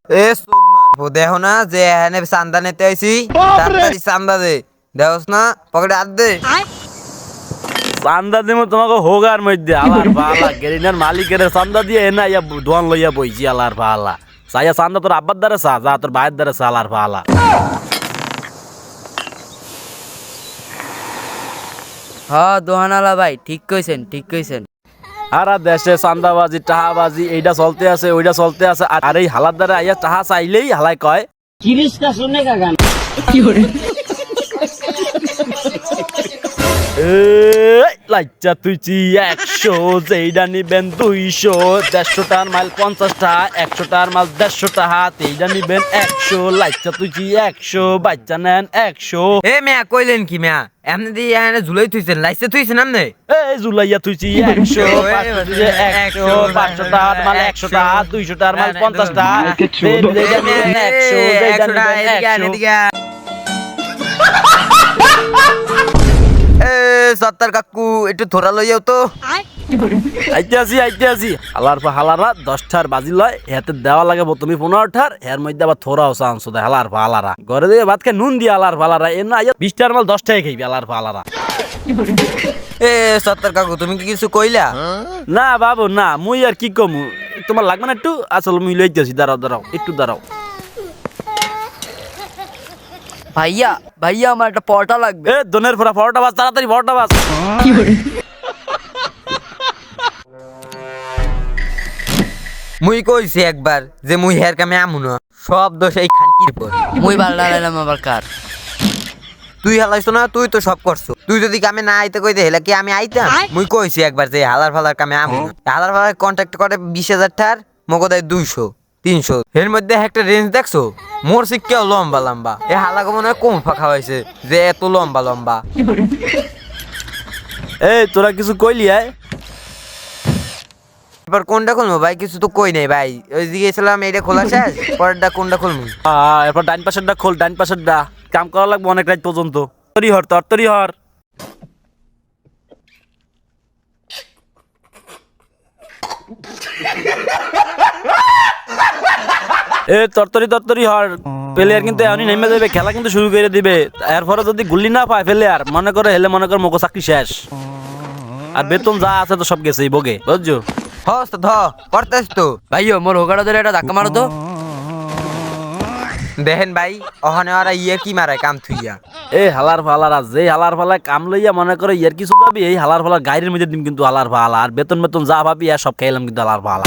এ সোদ মারবো দেখো না যে এখানে চান্দা নিতে আইছি তাড়াতাড়ি চান্দা দে দেখোস না পকেটে হাত দে চান্দা দিমু তোমাকে হোগার মধ্যে আলার ভালা গেরিনার মালিকের চান্দা দিয়ে এনা ইয়া দোয়ান লইয়া বইছি আলার ভালা চাইয়া চান্দা তোর আব্বার দ্বারা চা যা তোর ভাইয়ের দ্বারা চা আলার ভালা হ্যাঁ দোহানালা ভাই ঠিক কইছেন আর দেশে চান্দাবাজি টাহাবাজি এইটা চলতে আছে ওইটা চলতে আছে আর এই হালার দ্বারা আইয়া টাহা চাইলেই হালাই কয় লাইচা তুইছি 100 যেইটা নিবেন 200 150টার মাল 50টা 100টার মাল 150 টাকা এইটা নিবেন 100 লাইচা তুইছি 100 বাচ্চা নেন 100 এ মিয়া কইলেন কি মিয়া এমনি দিয়ে এখানে ঝুলাই থুইছেন লাইসে থুইছেন আমনে এই জুলাইয়া তুইছি 100 500টার মাল 100 টাকা 200টার মাল 50 টাকা এইটা নিবেন 100 এইটা নিবেন 100 এ সত্তর কাকু একটু থোড়া লইয়াও তো আইতে আসি হালারা 10টার বাজি লয় এতে দেওয়া লাগে তুমি 15টার এর মধ্যে আবার থোড়াও চান্স দেয় হালারা ঘরে দিয়ে ভাত খেয়ে নুন দিয়ে হালারা এ না 20টার মাল 10 টাকা খাইবে হালারা এ সত্তর কাকু তুমি কি কিছু কইলা না বাবু না মুই আর কি কমু তোমার লাগবে না একটু আসলে মুই লইতেছি দাঁড়াও একটু দাঁড়াও ভাইয়া আমার একটা পরোটা লাগবে এ দনের ফোড়া পরোটা বাস তাড়াতাড়ি পরোটা বাস মুই কইছি একবার যে মুই হের কামে আমু না সব দোষ এই খানকির পর মুই বাল্লা লাইলাম আবার কার তুই হালাইছো না তুই তো সব করছো তুই যদি কামে না আইতে কইতে হেলা কি আমি আইতাম মুই কইছি একবার যে হালার ফালার কামে আমু না হালার ফালার কন্ট্যাক্ট করে 20,000 টার মগদায় 200 300 এর মধ্যে একটা রেঞ্জ দেখছো মোর শিক্ষাও লম্বা এ হালাকে মনে হয় কম ফাঁকা হয়েছে যে এত লম্বা এই তোরা কিছু কইলি আয় এবার কোনটা খুলবো ভাই কিছু তো কই নাই ভাই ওই দিকে ছিলাম এইটা খোলা শেষ পরেরটা কোনটা খুলবো এরপর ডাইন পাশেরটা খোল ডাইন পাশেরটা কাম করা লাগবে অনেক রাত পর্যন্ত তরতরি হর এ তরতরি হর প্লেয়ার কিন্তু এখনই নেমে দেবে খেলা কিন্তু শুরু করে দিবে এরপরে যদি গুল্লি না পায় প্লেয়ার মনে করে মগো চাকরি শেষ আর বেতন যা আছে তো সব গেছে বগে বুঝছো হস ধ করতেছ তো ভাইও মোর হোগাটা ধরে একটা ধাক্কা মারো তো দেখেন ভাই ওখানে ওরা কি মারায় কাম থুইয়া এই হালার ফালারা যে হালার ফালায় কাম লইয়া মনে করে ইয়ার কিছু পাবি এই হালার ফালার গাড়ির মধ্যে দিম কিন্তু হালার ফালা আর বেতন যা পাবি আর সব খাইলাম কিন্তু হালার ফালা